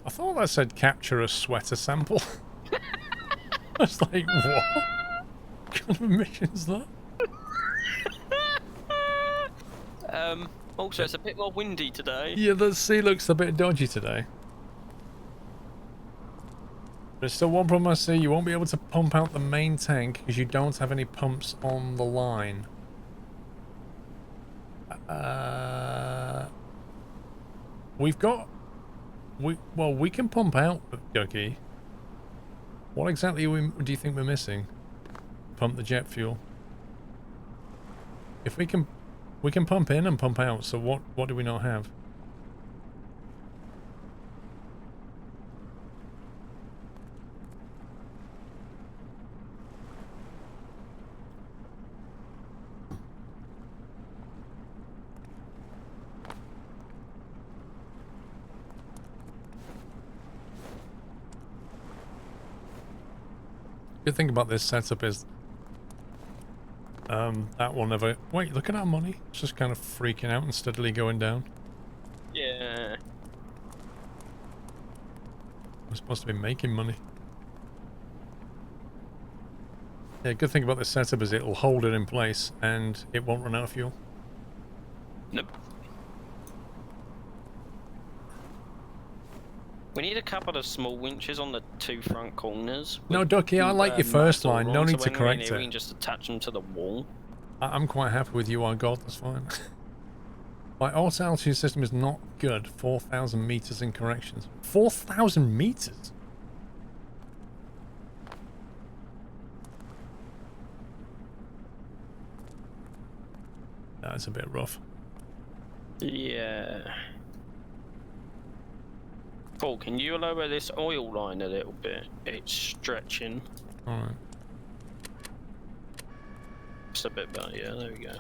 I thought that said capture a sweater sample. I was like, what? What kind of mission is that? Also, it's a bit more windy today. Yeah, the sea looks a bit dodgy today. There's still one problem I see. You won't be able to pump out the main tank because you don't have any pumps on the line. We've got... Well, we can pump out, Ducky. What exactly do you think we're missing? Pump the jet fuel. If we can pump in and pump out, so what do we not have? Good thing about this setup is that will never... Wait, look at our money. It's just kind of freaking out and steadily going down. Yeah. We're supposed to be making money. Yeah, good thing about this setup is it'll hold it in place and it won't run out of fuel. Nope. We need a couple of small winches on the two front corners. No, Ducky, I like your first line. No need to correct it. We it. can just attach them to the wall. I'm quite happy with you, our god. That's fine. My auto altitude system is not good. 4,000 meters in corrections. 4,000 meters? That's a bit rough. Yeah. Paul, can you lower this oil line a little bit? It's stretching. Alright. It's a bit better, yeah, there we go.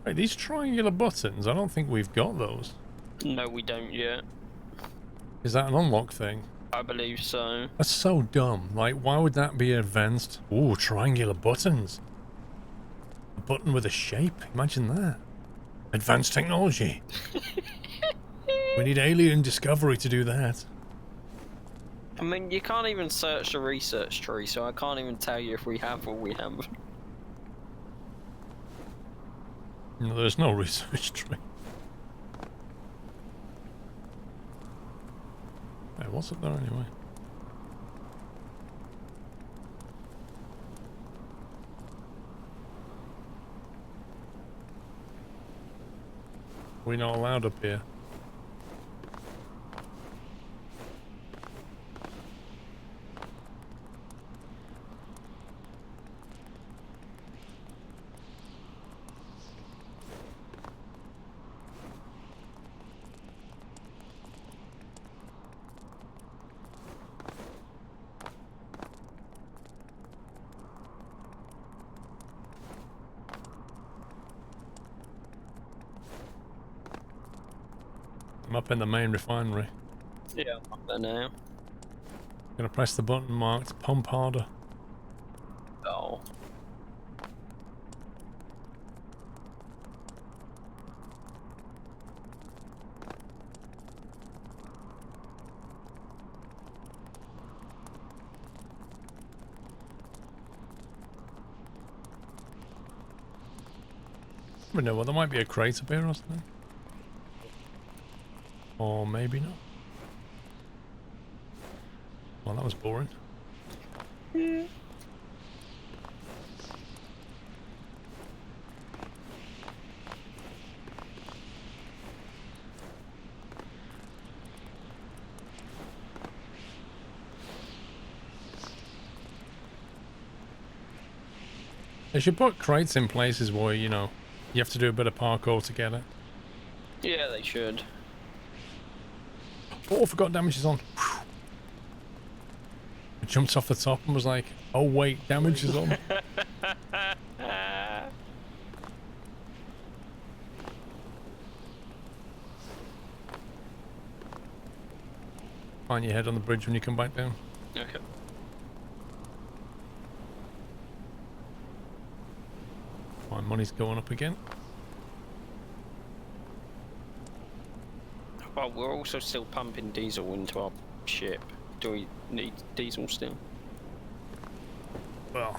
Wait, these triangular buttons, I don't think we've got those. No, we don't yet. Is that an unlock thing? I believe so. That's so dumb. Like, why would that be advanced? Ooh, triangular buttons. A button with a shape. Imagine that. Advanced technology. We need alien discovery to do that. I mean, you can't even search the research tree, so I can't even tell you if we have or we haven't. No, there's no research tree. Hey, what's up there anyway? We're not allowed up here. I'm up in the main refinery. Yeah, I'm up there now. Gonna press the button marked pump harder. Oh. I don't know, well, there might be a crate up here or something. Or maybe not. Well, that was boring. Yeah. They should put crates in places where, you know, you have to do a bit of parkour to get it. Yeah, they should. Oh, I forgot damage is on. Whew. I jumped off the top and was like, oh wait, damage is on. Find your head on the bridge when you come back down. Okay. My money's going up again. Well, we're also still pumping diesel into our ship. Do we need diesel still? Well,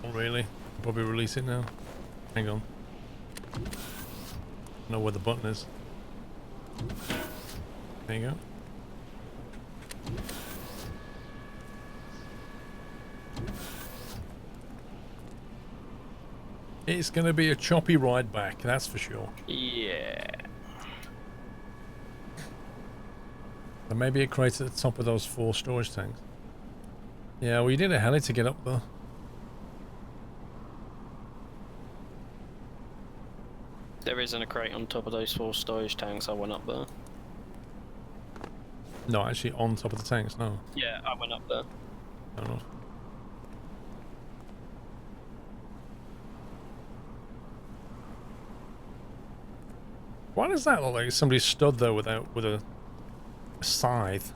not really. Probably release it now. Hang on. Know where the button is. There you go. It's going to be a choppy ride back, that's for sure. Yeah. So maybe a crate at the top of those 4 storage tanks. Yeah, well, you need a heli to get up there. There isn't a crate on top of those 4 storage tanks. I went up there. No, actually on top of the tanks, no. Yeah, I went up there. No, no. Why does that look like somebody stood there with a scythe?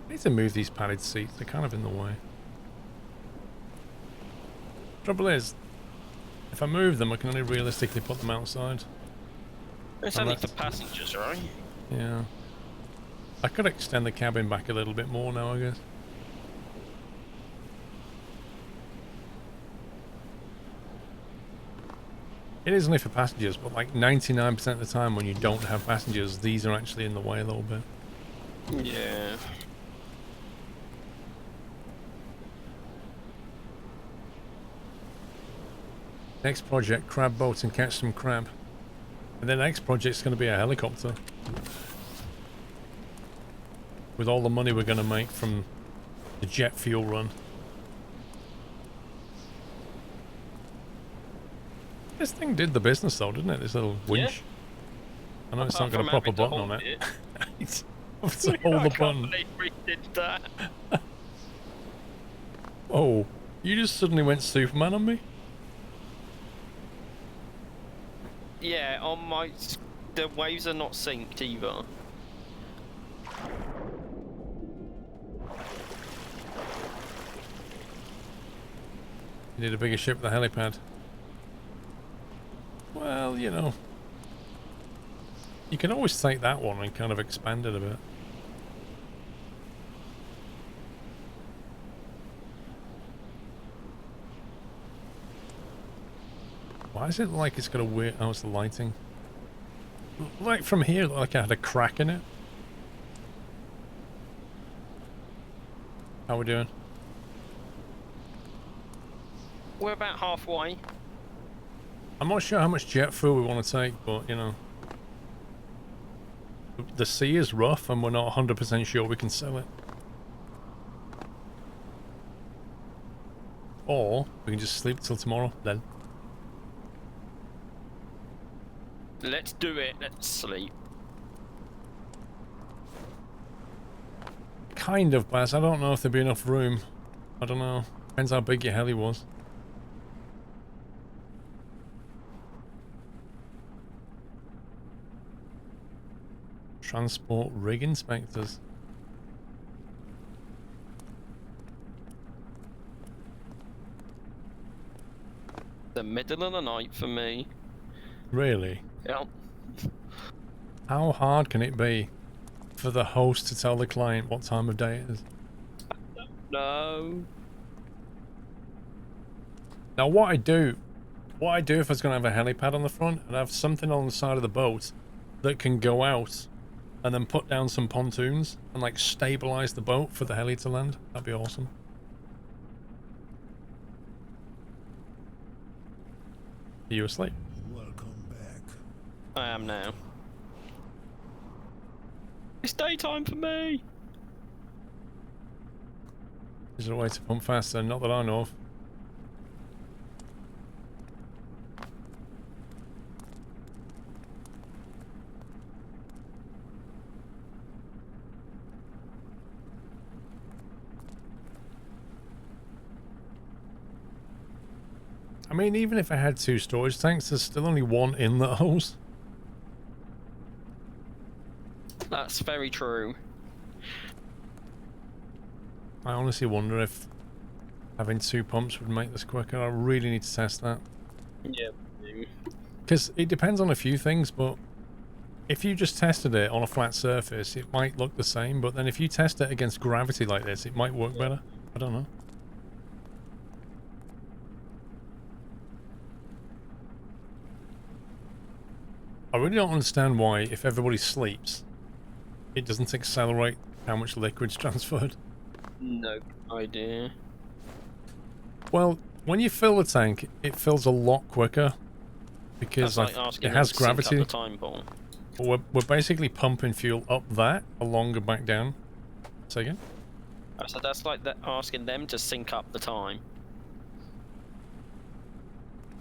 I need to move these padded seats, they're kind of in the way. Trouble is, if I move them, I can only realistically put them outside. It's only for passengers, right? Yeah. I could extend the cabin back a little bit more now, I guess. It is only for passengers, but like 99% of the time when you don't have passengers, these are actually in the way a little bit. Yeah. Next project, crab boat and catch some crab. And the next project's going to be a helicopter. With all the money we're going to make from the jet fuel run. This thing did the business though, didn't it? This little winch. Yeah. I know it's not got a proper button on it. It's to hold the button. I can't believe we did that. Oh, you just suddenly went Superman on me? Yeah, on my... The waves are not synced either. You need a bigger ship with a helipad. Well, you know. You can always take that one and kind of expand it a bit. Why is it like it's got a weird... Oh, it's the lighting. Like from here, like I had a crack in it. How we doing? We're about halfway. I'm not sure how much jet fuel we want to take, but, you know. The sea is rough and we're not 100% sure we can sell it. Or we can just sleep till tomorrow, then. Let's do it. Let's sleep. Kind of, Baz. I don't know if there'd be enough room. I don't know. Depends how big your heli was. Transport rig inspectors. The middle of the night for me. Really? Yep. How hard can it be for the host to tell the client what time of day it is? No. Now what I do if I was going to have a helipad on the front and have something on the side of the boat that can go out and then put down some pontoons and like stabilize the boat for the heli to land, that'd be awesome. Are you asleep? Welcome back. I am now. It's daytime for me. Is there a way to pump faster? Not that I know of. mean, even if I had 2 storage tanks, there's still only 1 inlet hose. That's very true. I honestly wonder if having 2 pumps would make this quicker. I really need to test that. Yeah. Because it depends on a few things, but if you just tested it on a flat surface, it might look the same, but then if you test it against gravity like this, it might work better. I don't know. I really don't understand why, if everybody sleeps, it doesn't accelerate how much liquid's transferred. No idea. Well, when you fill the tank, it fills a lot quicker because That's like asking it has them to sync up gravity. the time bomb. But we're basically pumping fuel up that, along and back down. Say again? So that's like asking them to sync up the time.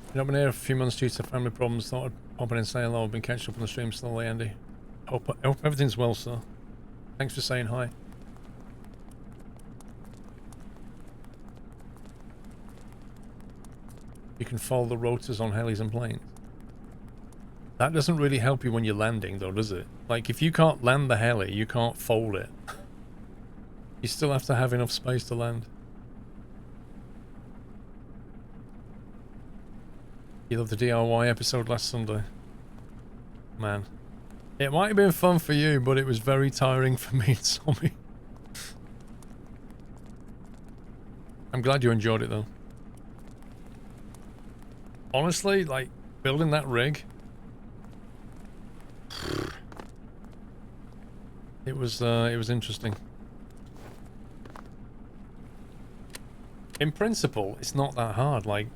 I've not been here a few months due to family problems. Thought I'd pop in and say hello. I've been catching up on the stream slowly, Andy. Hope everything's well, sir. Thanks for saying hi. You can follow the rotors on helis and planes. That doesn't really help you when you're landing, though, does it? Like, if you can't land the heli, you can't fold it. You still have to have enough space to land. You loved the DIY episode last Sunday. Man. It might have been fun for you, but it was very tiring for me and Tommy. I'm glad you enjoyed it, though. Honestly, like, building that rig... It was interesting. In principle, it's not that hard. Like,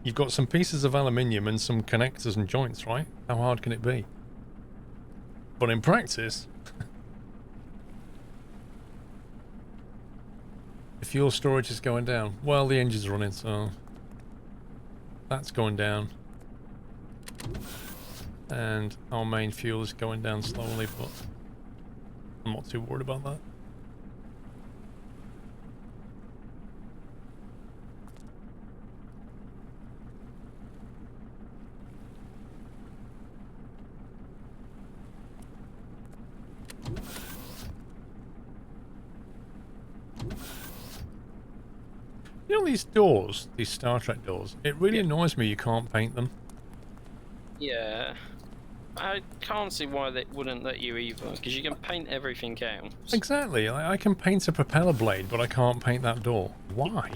you've got some pieces of aluminium and some connectors and joints, right? How hard can it be? But in practice, the fuel storage is going down. Well, the engine's running, so that's going down. And our main fuel is going down slowly, but I'm not too worried about that. You know these doors, these Star Trek doors, it really annoys me you can't paint them. Yeah. I can't see why they wouldn't let you either, because you can paint everything out. Exactly, I can paint a propeller blade, but I can't paint that door. Why?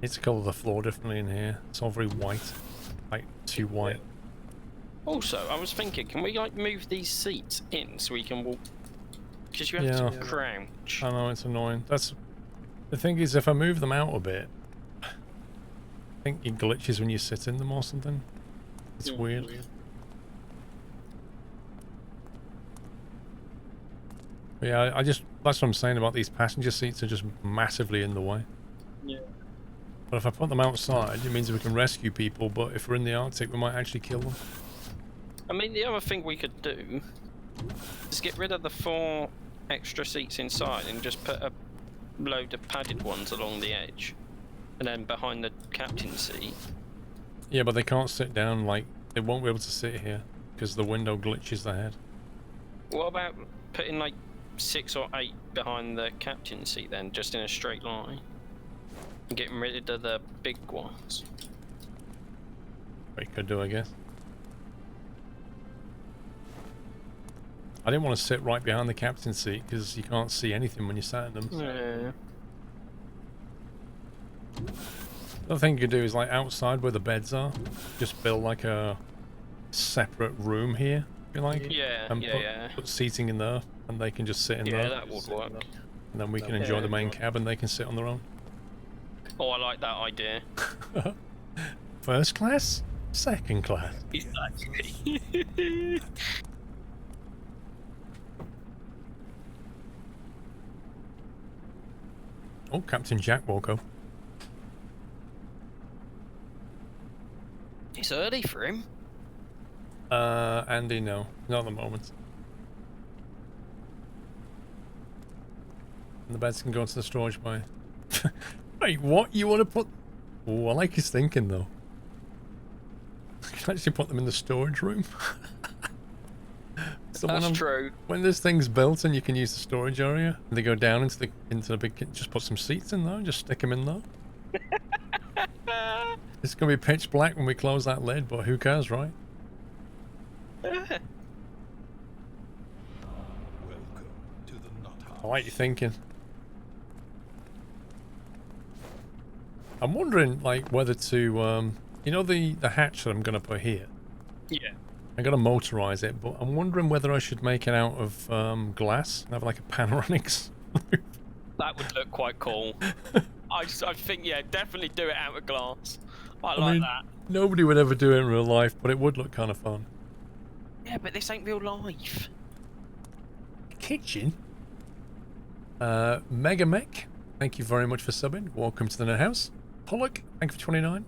Need to colour the floor differently in here. It's all very white. Like, too white. Also, I was thinking, can we like move these seats in so we can walk? Because you have to crouch. I know, it's annoying. That's... The thing is, if I move them out a bit, I think it glitches when you sit in them or something. It's weird. But yeah, I just... That's what I'm saying about these passenger seats are just massively in the way. Yeah. But if I put them outside, it means we can rescue people, but if we're in the Arctic, we might actually kill them. I mean, the other thing we could do is get rid of the 4 extra seats inside and just put a load of padded ones along the edge. And then behind the captain's seat. Yeah, but they can't sit down, like, they won't be able to sit here, because the window glitches their head. What about putting like 6 or 8 behind the captain's seat then, just in a straight line? And getting rid of the big ones. We could do, I guess. I didn't want to sit right behind the captain's seat because you can't see anything when you sat in them. Yeah. The other thing you could do is, like, outside where the beds are, just build like a separate room here, if you like. Yeah, And put seating in there, and they can just sit in there. Yeah, that would work. And then we can enjoy the main cab and they can sit on their own. Oh, I like that idea. First class? Second class? Exactly. Oh, Captain Jack Walko. It's early for him. Andy, no. Not at the moment. And the beds can go into the storage by... Wait, what? You want to put... Oh, I like his thinking, though. You can actually put them in the storage room. So That's true. When this thing's built and you can use the storage area, and they go down into the big kitchen, just put some seats in there and just stick them in there. It's going to be pitch black when we close that lid, but who cares, right? Welcome to the Nut House. I like your thinking. I'm wondering, like, whether to, you know the hatch that I'm going to put here? Yeah. I'm going to motorize it, but I'm wondering whether I should make it out of glass and have like a panoramic roof. That would look quite cool. I think, yeah, definitely do it out of glass. I I like mean, that. nobody would ever do it in real life, but it would look kind of fun. Yeah, but this ain't real life. Kitchen? Mega Mech, thank you very much for subbing. Welcome to the Nut House. Pollock, thank you for 29.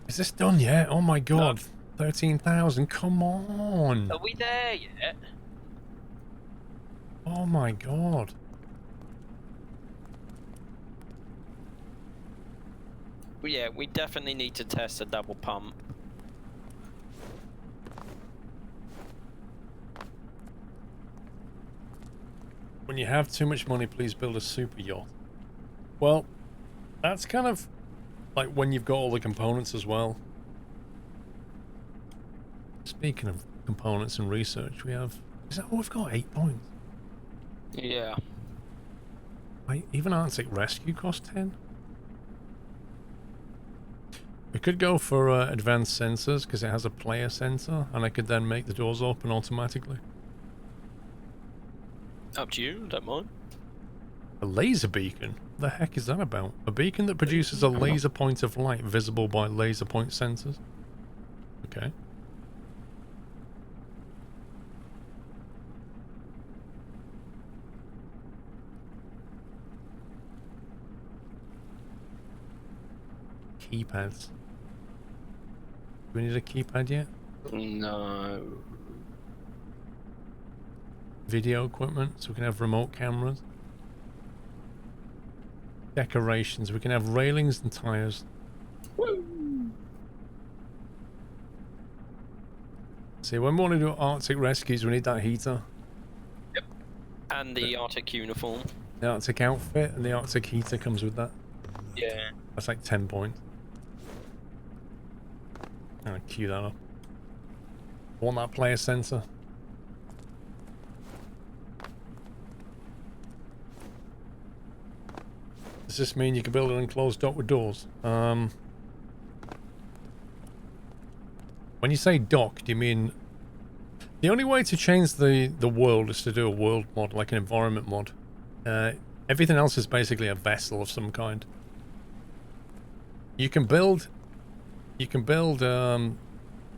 Is this done yet? Oh my god. 13,000, come on. Are we there yet? Oh my god. Well, yeah, we definitely need to test a double pump. When you have too much money, please build a super yacht. Well, that's kind of like when you've got all the components as well. Speaking of components and research, we have... Is that... Oh, we've got 8 points. Yeah. Like, even Arctic Rescue cost 10? We could go for advanced sensors, because it has a player sensor, and I could then make the doors open automatically. Up to you, don't mind. A laser beacon? What the heck is that about? A beacon that produces a laser point of light visible by laser point sensors? Okay. Keypads. Do we need a keypad yet? No. Video equipment, so we can have remote cameras. Decorations, we can have railings and tires. Woo. See, when we want to do Arctic rescues, we need that heater. Yep. And the Arctic uniform. The Arctic outfit and the Arctic heater comes with that. Yeah. That's like 10 points. I'm gonna queue that up. I want that player sensor. Does this mean you can build an enclosed dock with doors? When you say dock, do you mean... The only way to change the world is to do a world mod, like an environment mod. Everything else is basically a vessel of some kind. You can build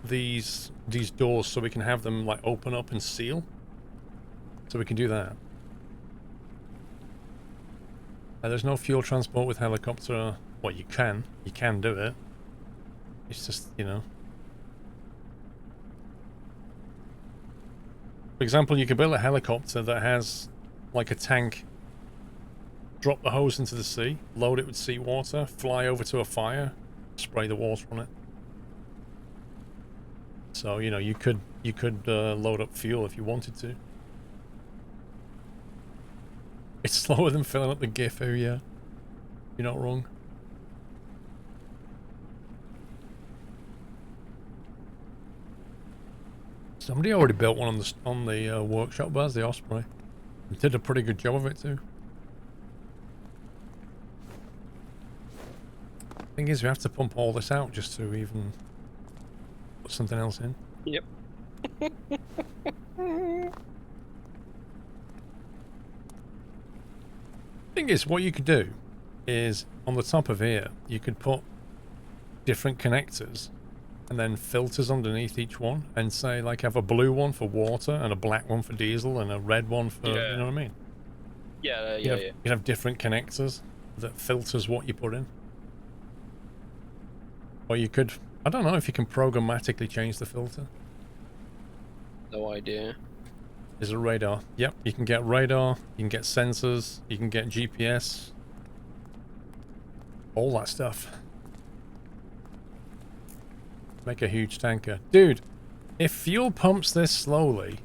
these doors so we can have them like open up and seal. So we can do that. There's no fuel transport with helicopter. Well, you can do it. It's just, you know. For example, you could build a helicopter that has like a tank. Drop the hose into the sea, load it with seawater, fly over to a fire, spray the water on it. So, you know, you could load up fuel if you wanted to. It's slower than filling up the Gifu, yeah. You're not wrong. Somebody already built one on the workshop bars, the Osprey. They did a pretty good job of it too. Thing is, we have to pump all this out just to even put something else in. Yep. Thing is, what you could do is on the top of here, you could put different connectors and then filters underneath each one, and say like have a blue one for water and a black one for diesel and a red one for, you know what I mean? Yeah, You'd have different connectors that filters what you put in. Or you could, I don't know if you can programmatically change the filter. No idea. Is a radar. Yep, you can get radar, you can get sensors, you can get GPS. All that stuff. Make a huge tanker. Dude, if fuel pumps this slowly,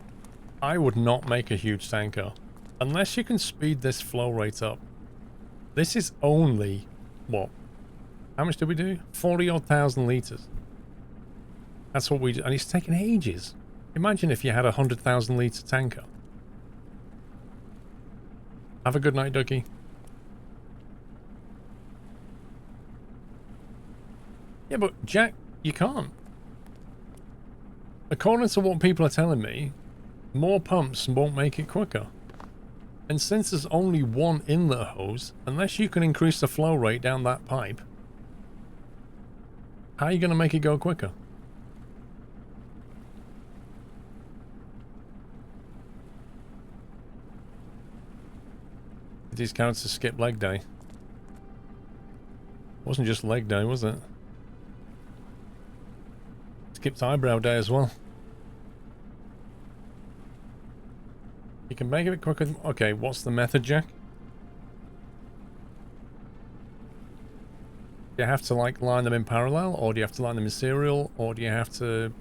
I would not make a huge tanker. Unless you can speed this flow rate up. This is only, what? How much did we do? 40-odd thousand litres. That's what we do. And it's taken ages. Imagine if you had a 100,000 litre tanker. Have a good night, Ducky. Yeah, but Jack, you can't. According to what people are telling me, more pumps won't make it quicker. And since there's only one inlet hose, unless you can increase the flow rate down that pipe, how are you going to make it go quicker? These counts as skip leg day. Wasn't just leg day, was it? Skipped eyebrow day as well. You can make it a bit quicker. Okay, what's the method, Jack? Do you have to like line them in parallel, or do you have to line them in serial, or do you have to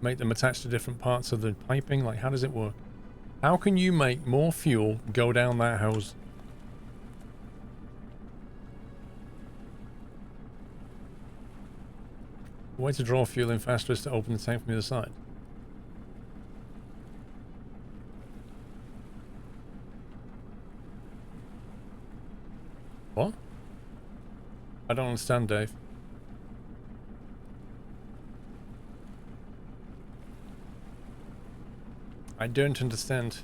make them attached to different parts of the piping? Like, how does it work? How can you make more fuel go down that hose? The way to draw fuel in faster is to open the tank from the other side. What? I don't understand, Dave. I don't understand.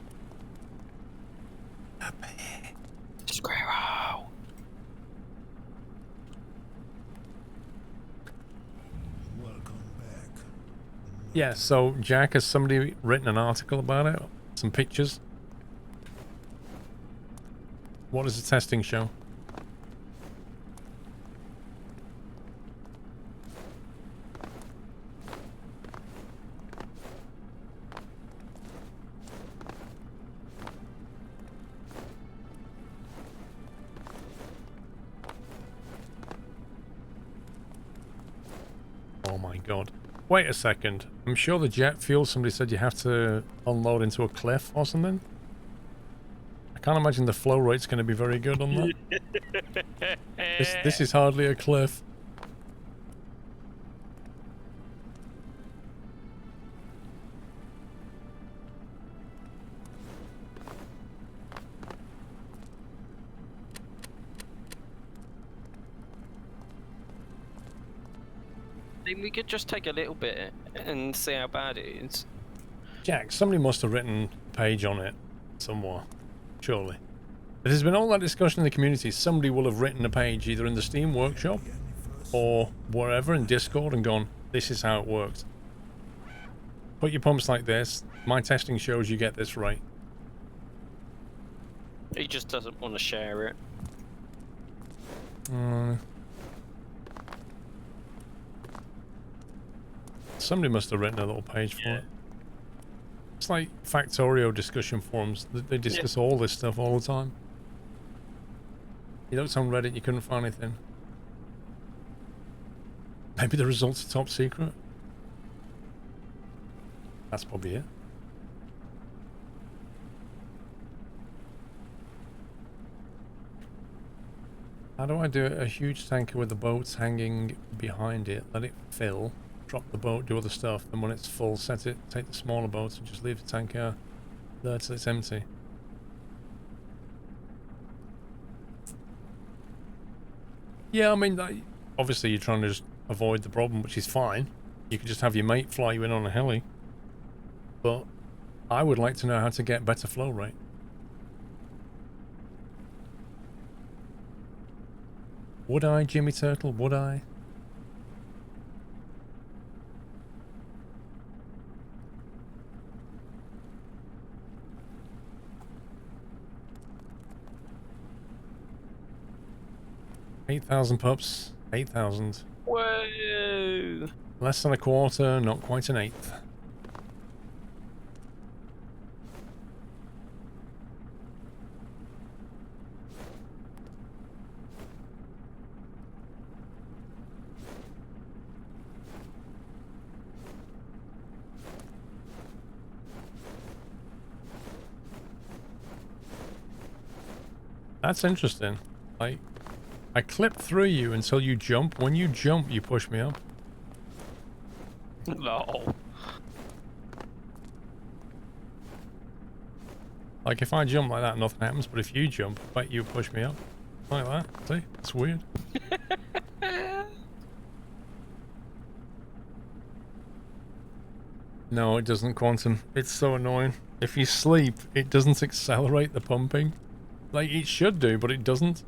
Squirrel. Welcome back. Yeah, so Jack, has somebody written an article about it? Some pictures? What does the testing show? Oh my god. Wait a second. I'm sure the jet fuel, somebody said you have to unload into a cliff or something. I can't imagine the flow rate's going to be very good on that. This is hardly a cliff. Then we could just take a little bit and see how bad it is. Jack, somebody must have written a page on it somewhere. Surely. If there's been all that discussion in the community, somebody will have written a page either in the Steam Workshop or wherever in Discord and gone, this is how it works. Put your pumps like this. My testing shows you get this right. He just doesn't want to share it. Somebody must have written a little page for it. It's like Factorio discussion forums. They discuss all this stuff all the time. You looked on Reddit, you couldn't find anything. Maybe the results are top secret? That's probably it. How do I do it? A huge tanker with the boats hanging behind it, let it fill, drop the boat, do other stuff, and when it's full, set it, take the smaller boats and just leave the tanker there till it's empty. Yeah, I mean, obviously you're trying to just avoid the problem, which is fine. You could just have your mate fly you in on a heli. But I would like to know how to get better flow rate. Would I, Jimmy Turtle? Would I? $8,000 pups. 8,000. Whoa! Less than a quarter, not quite an eighth. That's interesting. I clip through you until you jump. When you jump, you push me up. No. Like if I jump like that, nothing happens. But if you jump, like you push me up. Like that. See? It's weird. No, it doesn't, Quantum. It's so annoying. If you sleep, it doesn't accelerate the pumping. Like, it should do, but it doesn't.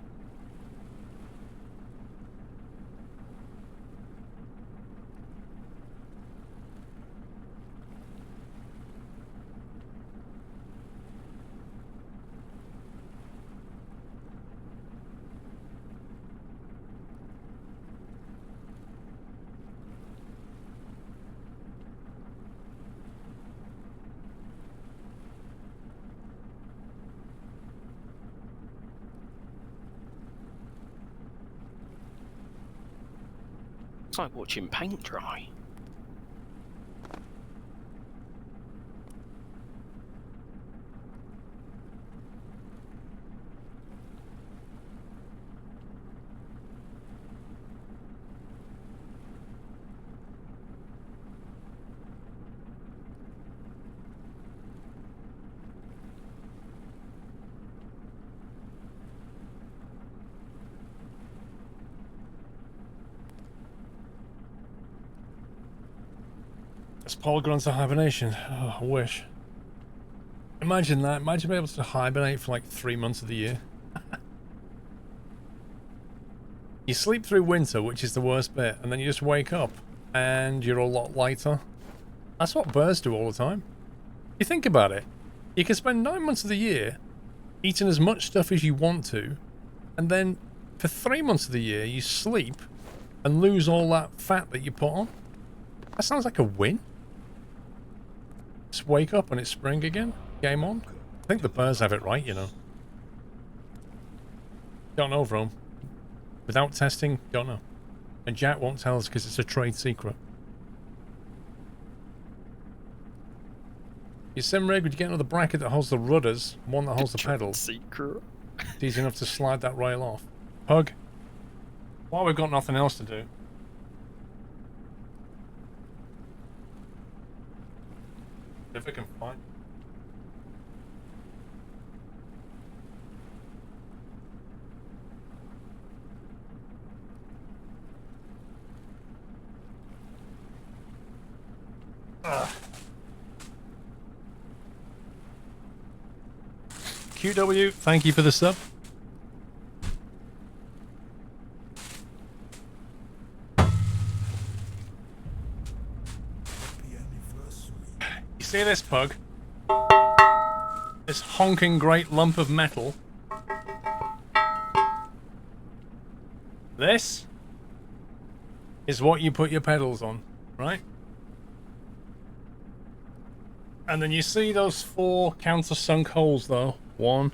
It's like watching paint dry. Has Paul gone into hibernation? Oh, I wish. Imagine that. Imagine being able to hibernate for like 3 months of the year. You sleep through winter, which is the worst bit, and then you just wake up and you're a lot lighter. That's what birds do all the time. You think about it. You can spend 9 months of the year eating as much stuff as you want to, and then for 3 months of the year you sleep and lose all that fat that you put on. That sounds like a win. Just wake up and it's spring again. Game on. I think the birds have it right, you know. Don't know, Rome. Without testing, don't know. And Jack won't tell us because it's a trade secret. Your sim rig, would you get another bracket that holds the rudders, one that holds the pedals? Secret. It's easy enough to slide that rail off. Pug. While we've got nothing else to do. If I can find. QW, thank you for the sub. Happy anniversary. You see this, Pug? This honking great lump of metal. This is what you put your pedals on, right? And then you see those 4 countersunk holes though. 1,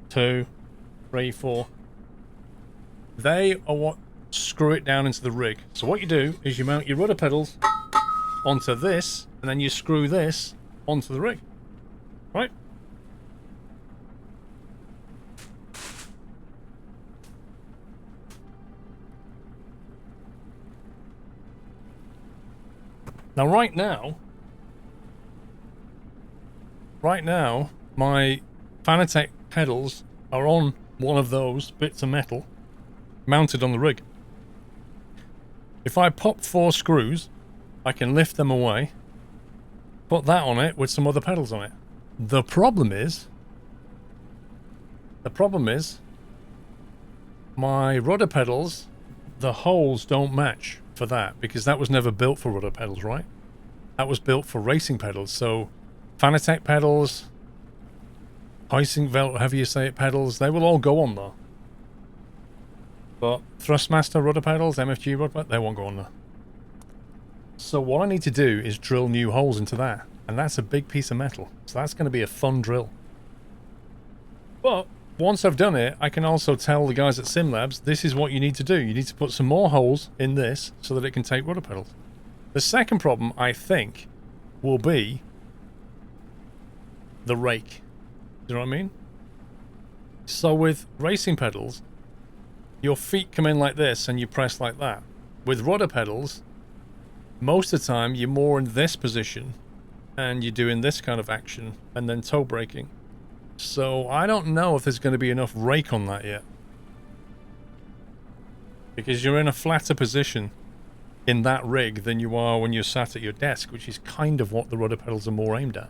2, 3, 4. They are what screw it down into the rig. So what you do is you mount your rudder pedals onto this, and then you screw this onto the rig. Right? Now right now, my Fanatec pedals are on one of those bits of metal mounted on the rig. If I pop 4 screws, I can lift them away, put that on it with some other pedals on it. The problem is my rudder pedals, the holes don't match for that because that was never built for rudder pedals, right? That was built for racing pedals. So Fanatec pedals, Heising Velt, however you say it, pedals, they will all go on there. But Thrustmaster rudder pedals, MFG rudder pedals, they won't go on there. So what I need to do is drill new holes into that. And that's a big piece of metal. So that's going to be a fun drill. But once I've done it, I can also tell the guys at SimLabs, this is what you need to do. You need to put some more holes in this so that it can take rudder pedals. The second problem, I think, will be the rake. Do you know what I mean? So with racing pedals, your feet come in like this and you press like that. With rudder pedals, most of the time you're more in this position and you're doing this kind of action and then toe braking. So I don't know if there's going to be enough rake on that yet. Because you're in a flatter position in that rig than you are when you're sat at your desk, which is kind of what the rudder pedals are more aimed at.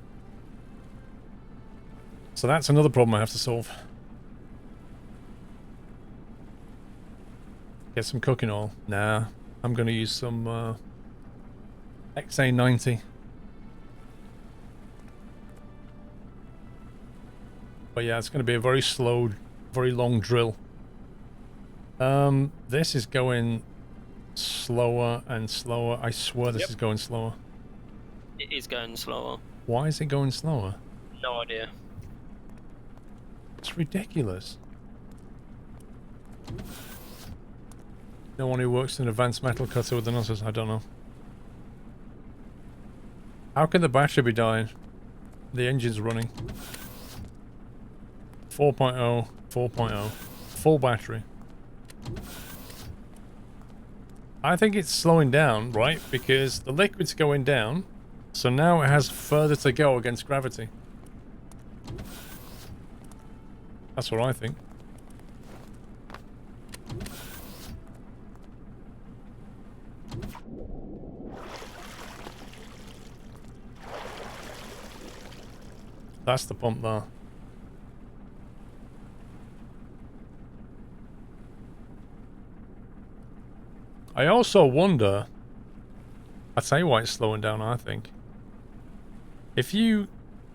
So that's another problem I have to solve. Get some cooking oil. Nah, I'm going to use some XA90. But yeah, it's going to be a very slow, very long drill. This is going slower and slower. I swear this is going slower. It is going slower. Why is it going slower? No idea. It's ridiculous. No one who works in an advanced metal cutter with the nutters, I don't know. How can the battery be dying? The engine's running. 4.0, 4.0. Full battery. I think it's slowing down, right? Because the liquid's going down, so now it has further to go against gravity. That's what I think. That's the pump there. I also wonder, I'll tell you why it's slowing down, I think. If you,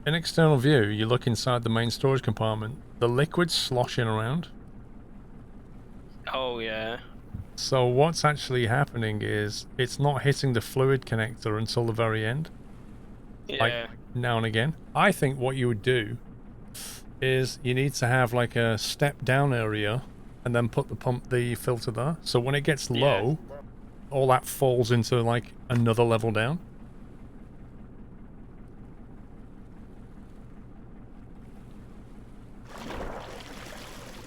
in external view, you look inside the main storage compartment, the liquid's sloshing around. Oh, yeah. So what's actually happening is, it's not hitting the fluid connector until the very end. Yeah. Like, now and again. I think what you would do is you need to have like a step down area and then put the filter there. So when it gets low, all that falls into like another level down.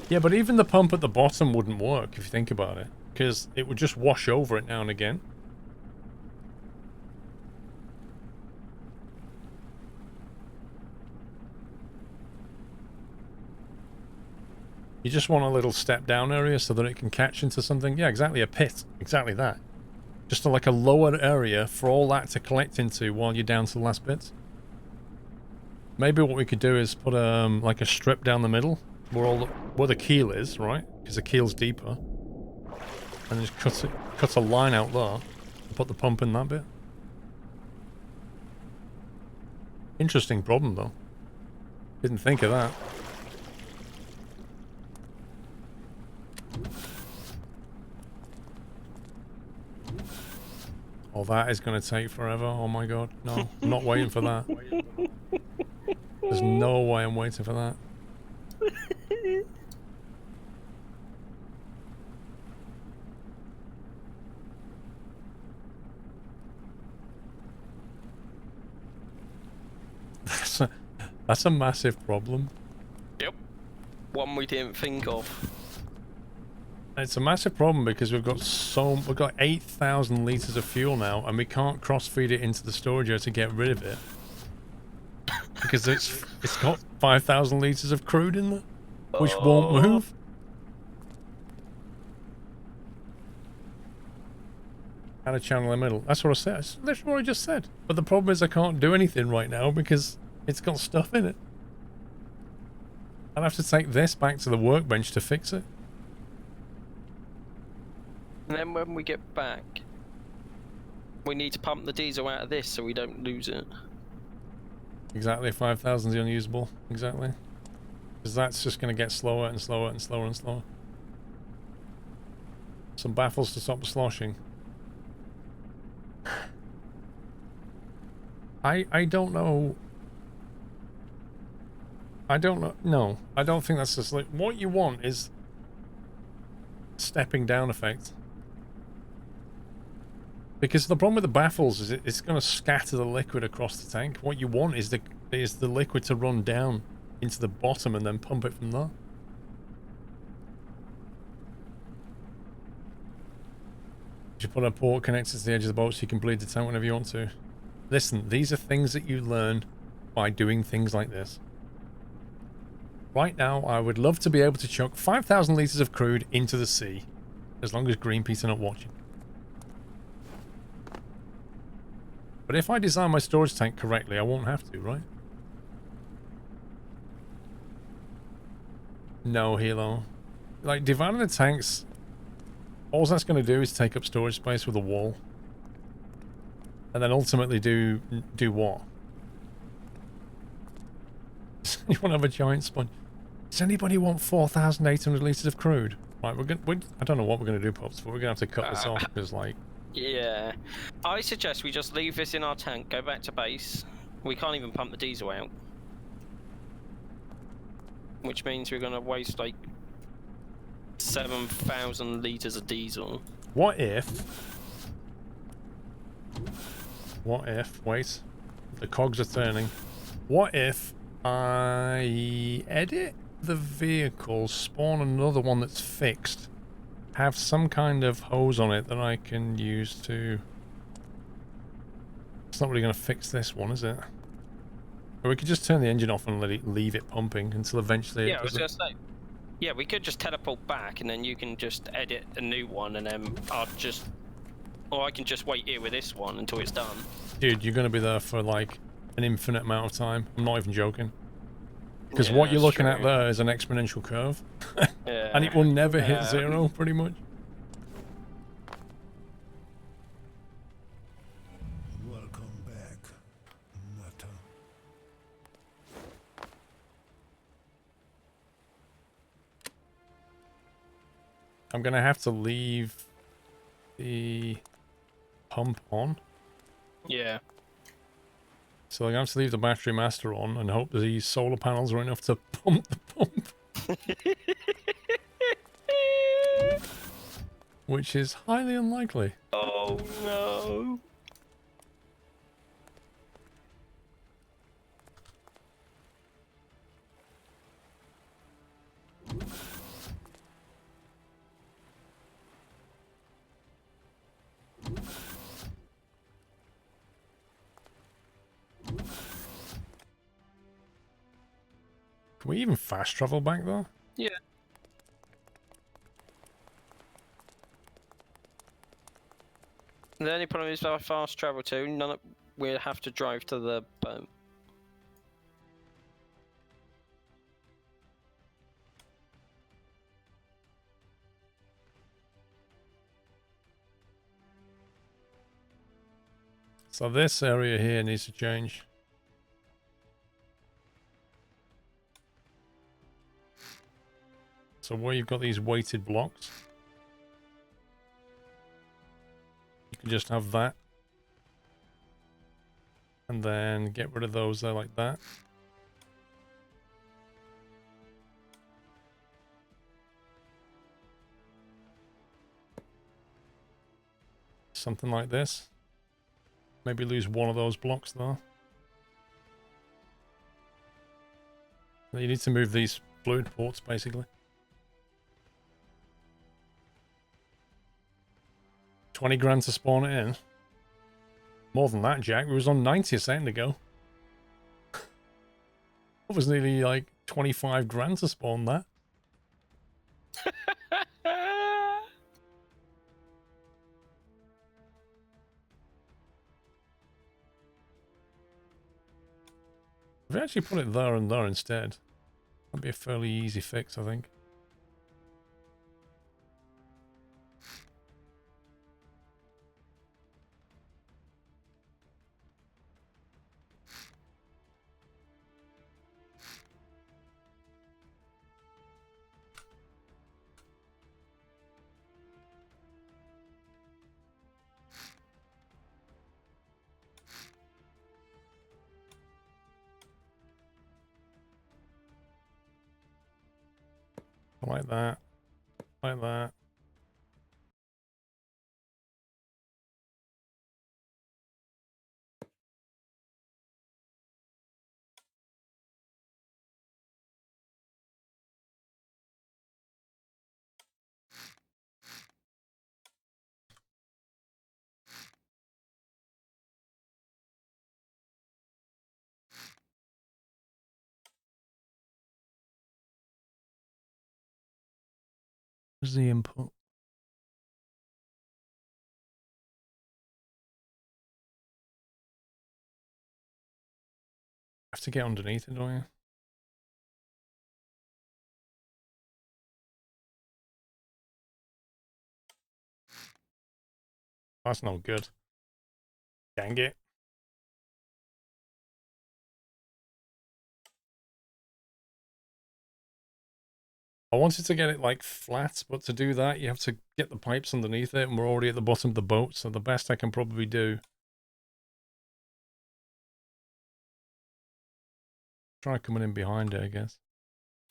Yeah, but even the pump at the bottom wouldn't work if you think about it, because it would just wash over it now and again. You just want a little step down area so that it can catch into something. Yeah, exactly, a pit. Exactly that. Just like a lower area for all that to collect into while you're down to the last bits. Maybe what we could do is put like a strip down the middle where the keel is, right? Because the keel's deeper. And just cut a line out there and put the pump in that bit. Interesting problem though. Didn't think of that. Oh, that is going to take forever. Oh my god. No, I'm not waiting for that. There's no way I'm waiting for that. That's a massive problem. Yep. One we didn't think of. It's a massive problem because we've got 8,000 litres of fuel now and we can't cross-feed it into the storage area to get rid of it. Because it's got 5,000 litres of crude in there, which won't move. Add a channel in the middle. That's what I said. That's literally what I just said. But the problem is I can't do anything right now because it's got stuff in it. I'll have to take this back to the workbench to fix it. And then when we get back, we need to pump the diesel out of this so we don't lose it. Exactly, 5,000 is unusable. Exactly. Because that's just going to get slower and slower and slower and slower. Some baffles to stop the sloshing. I don't know. I don't know. No, I don't think that's just like what you want is stepping down effect. Because the problem with the baffles is it's going to scatter the liquid across the tank. What you want is the liquid to run down into the bottom and then pump it from there. You put a port connector to the edge of the boat so you can bleed the tank whenever you want to. Listen, these are things that you learn by doing things like this. Right now, I would love to be able to chuck 5,000 litres of crude into the sea, as long as Greenpeace are not watching. But if I design my storage tank correctly, I won't have to, right? No, Hilo. Like, dividing the tanks, all that's going to do is take up storage space with a wall. And then ultimately do what? You want to have a giant sponge? Does anybody want 4,800 litres of crude? Right, I don't know what we're going to do, Pops, but we're going to have to cut this off, because, like... Yeah. I suggest we just leave this in our tank, go back to base. We can't even pump the diesel out. Which means we're going to waste, like, 7,000 litres of diesel. What if... Wait, the cogs are turning. What if I edit the vehicle, spawn another one that's fixed, have some kind of hose on it that I can use to... It's not really going to fix this one, is it? Or we could just turn the engine off and leave it pumping until eventually Yeah, I was going to say. Yeah, we could just teleport back and then you can just edit a new one and then I'll just... Or I can just wait here with this one until it's done. Dude, you're going to be there for like an infinite amount of time. I'm not even joking. Because Yeah, what you're looking true. at there is an exponential curve. Yeah. And it will never hit zero, pretty much. Welcome back, Nutter. I'm going to have to leave the pump on. Yeah. So I'm going to have to leave the battery master on and hope that these solar panels are enough to pump the pump. Which is highly unlikely. Oh no. Can we even fast travel back there? Yeah. The only problem is our fast travel to, we'll have to drive to the boat. So this area here needs to change. So where you've got these weighted blocks, you can just have that. And then get rid of those there like that. Something like this. Maybe lose one of those blocks there. You need to move these fluid ports basically. 20 grand to spawn it in. More than that, Jack. We was on 90 a second ago. It was nearly like 25 grand to spawn that. If we actually put it there and there instead, that'd be a fairly easy fix, I think. Like that. Like that. Where's the input? I have to get underneath it, don't you? That's not good. Dang it. I wanted to get it like flat, but to do that, you have to get the pipes underneath it, and we're already at the bottom of the boat, so the best I can probably do. Try coming in behind it, I guess.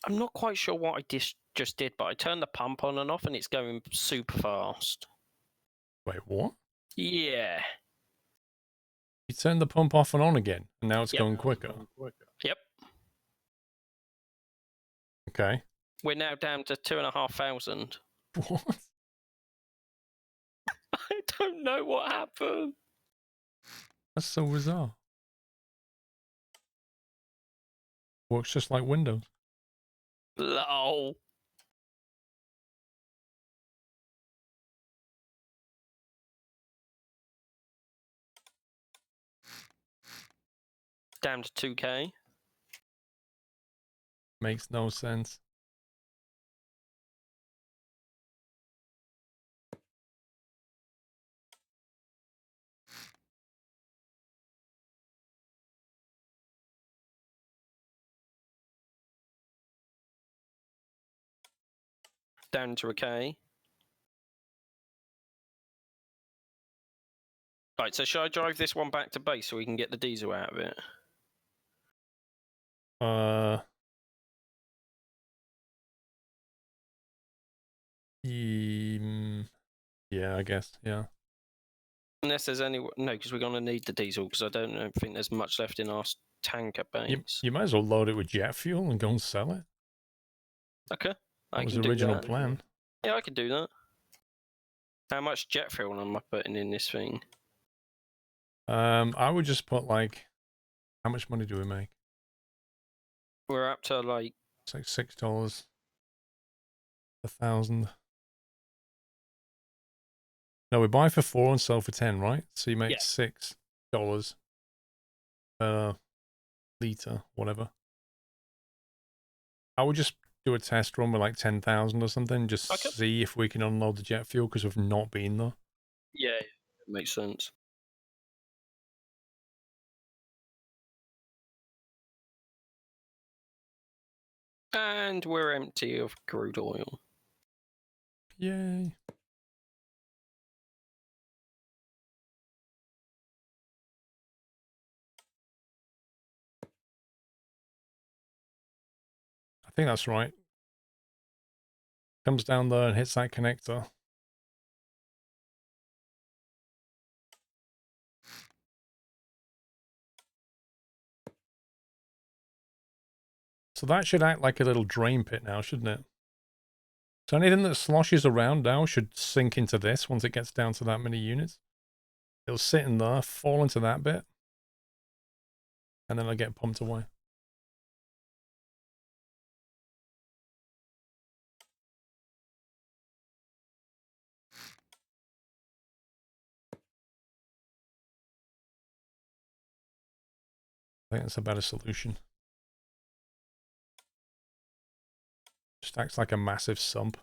I'm not quite sure what I just did, but I turned the pump on and off and it's going super fast. Wait, what? Yeah. You turned the pump off and on again, and now it's Yep. going quicker. Yep. Okay. We're now down to 2,500. What? I don't know what happened. That's so bizarre. Works just like Windows. Lol. Down to 2K. Makes no sense. Down to a K. Right, so should I drive this one back to base so we can get the diesel out of it? Yeah, I guess, yeah. Unless there's any... No, because we're going to need the diesel, because I don't think there's much left in our tank at base. You might as well load it with jet fuel and go and sell it. Okay. That was the original plan. Yeah, I could do that. How much jet fuel am I putting in this thing? I would just put like... How much money do we make? We're up to like... It's like $6. 1,000. No, we buy for 4 and sell for 10, right? So you make $6 per litre, whatever. I would just do a test run with like 10,000 or something, just see if we can unload the jet fuel, because we've not been there. Yeah, it makes sense. And we're empty of crude oil. Yay. I think that's right. Comes down there and hits that connector. So that should act like a little drain pit now, shouldn't it? So anything that sloshes around now should sink into this once it gets down to that many units. It'll sit in there, fall into that bit, and then it'll get pumped away. I think that's a better solution. Just acts like a massive sump.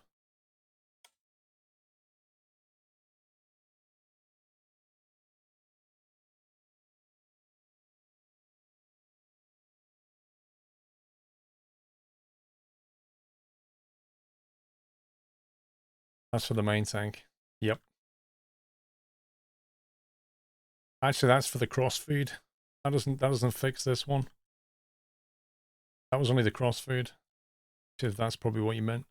That's for the main tank. Yep. Actually, that's for the cross feed. That doesn't fix this one. That was only the cross feed. That's probably what you meant.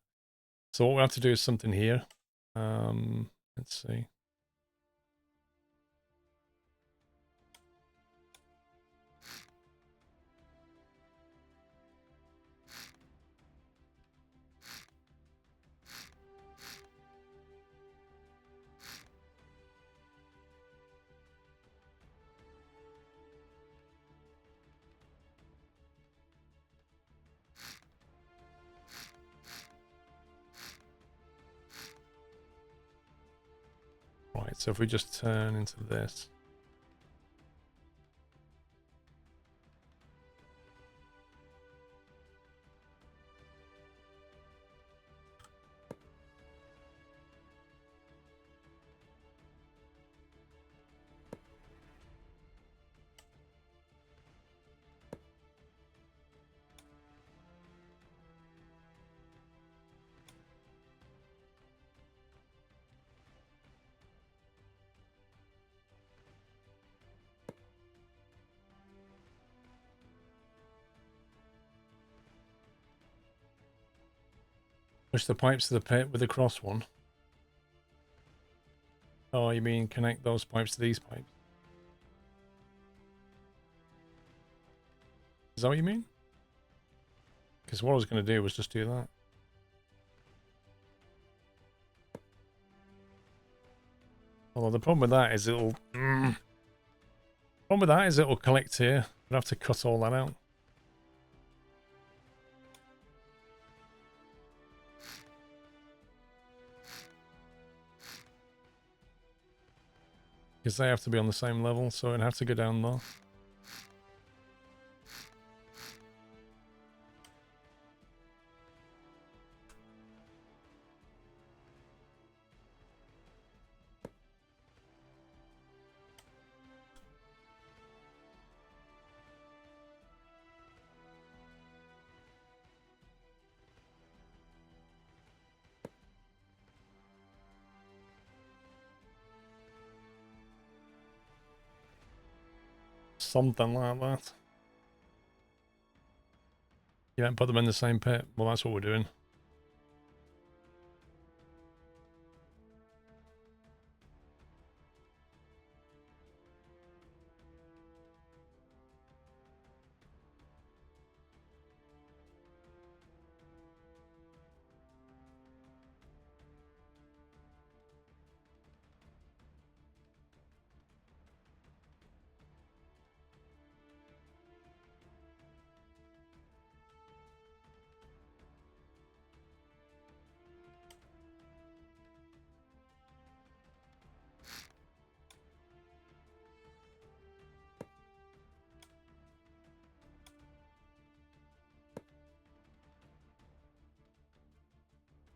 So what we have to do is something here. Let's see. Right, so if we just turn into this. Push the pipes to the pit with the cross one. Oh, you mean connect those pipes to these pipes? Is that what you mean? Because what I was going to do was just do that. Although the problem with that is it'll... problem with that is it'll collect here. I'd have to cut all that out. Because they have to be on the same level, so it'd have to go down there. Something like that. You don't put them in the same pit. Well, that's what we're doing.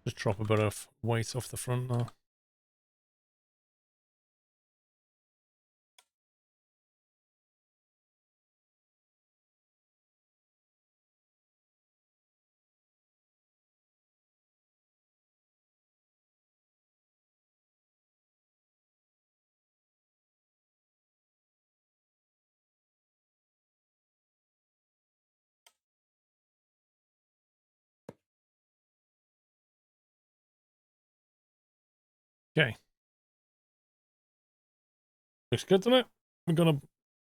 Just drop a bit of weight off the front now. Okay. Looks good, doesn't it? We've got a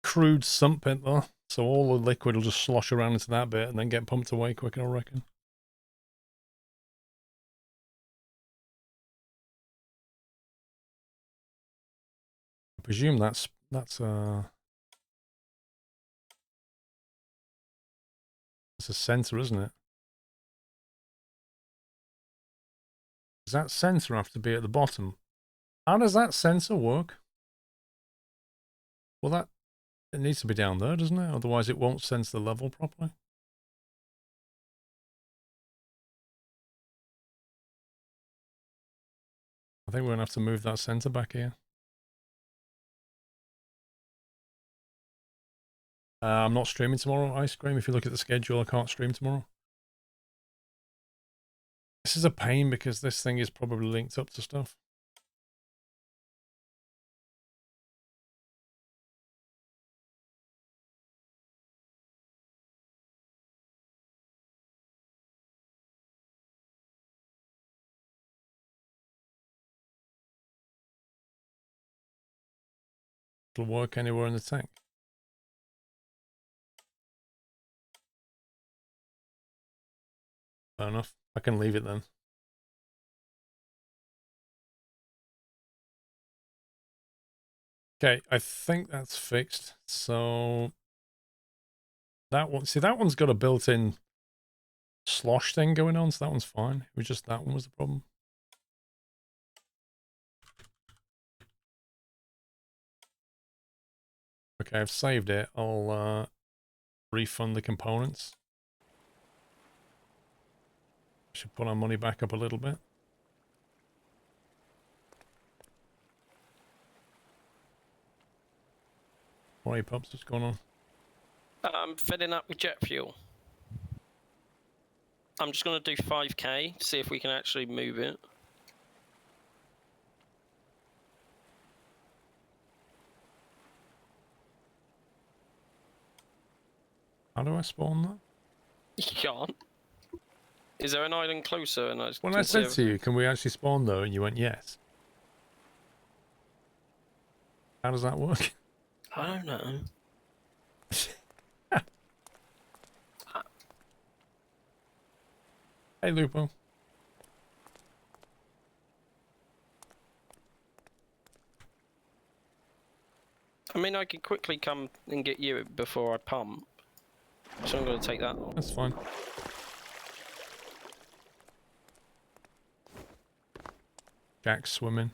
crude sump pit there, so all the liquid will just slosh around into that bit and then get pumped away quicker, I reckon. I presume that's a sensor, isn't it? Does that sensor have to be at the bottom? How does that sensor work? Well, it needs to be down there, doesn't it? Otherwise it won't sense the level properly. I think we're gonna have to move that sensor back here. I'm not streaming tomorrow, Ice Cream. If you look at the schedule, I can't stream tomorrow. This is a pain because this thing is probably linked up to stuff. it'll work anywhere in the tank. Fair enough. I can leave it then. Okay, I think that's fixed. So that one, see, that one's got a built-in slosh thing going on, so that one's fine. It was just that one was the problem. Okay, I've saved it. I'll refund the components. Should put our money back up a little bit. What are you, pups? What's going on? I'm filling up with jet fuel. I'm just going to do 5k to see if we can actually move it. How do I spawn that? You can't. Is there an island closer? And When I said to you, can we actually spawn though? And you went, yes. How does that work? I don't know. Hey, Lupo. I mean, I can quickly come and get you before I pump. So I'm going to take that off. That's fine. Jack's swimming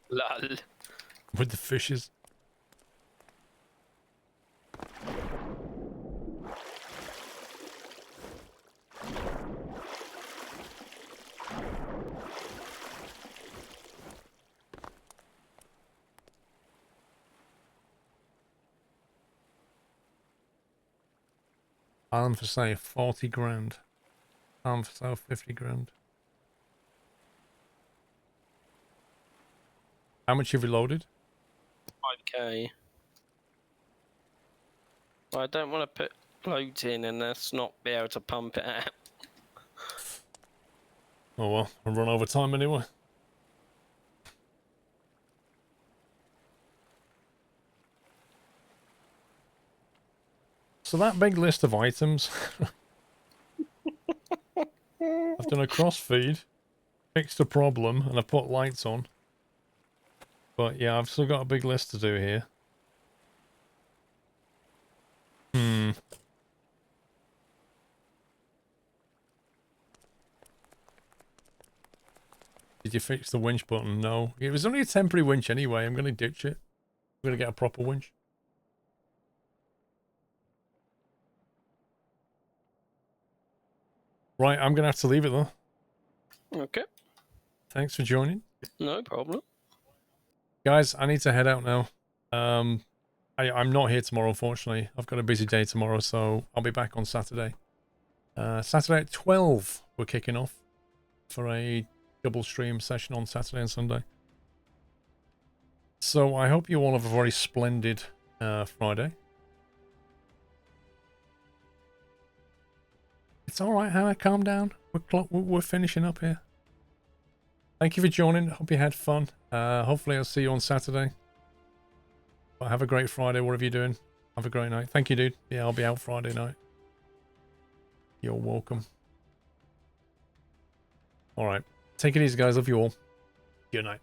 Lol. with the fishes. Island for sale, 40 grand. Island for sale, 50 grand. How much have you loaded? 5k. Well, I don't want to put loads in and let's not be able to pump it out. Oh well, I'll run over time anyway. So that big list of items, I've done a crossfeed, fixed a problem, and I've put lights on. But yeah, I've still got a big list to do here. Did you fix the winch button? No. It was only a temporary winch anyway. I'm going to ditch it. I'm going to get a proper winch. Right, I'm going to have to leave it though. Okay. Thanks for joining. No problem. Guys, I need to head out now. I'm not here tomorrow, unfortunately. I've got a busy day tomorrow, so I'll be back on Saturday. Saturday at 12, we're kicking off for a double stream session on Saturday and Sunday. So I hope you all have a very splendid Friday. It's all right, Hannah. Calm down. We're finishing up here. Thank you for joining. Hope you had fun. Hopefully I'll see you on Saturday. But have a great Friday, whatever you're doing. Have a great night. Thank you, dude. Yeah, I'll be out Friday night. You're welcome. All right. Take it easy, guys. Love you all. Good night.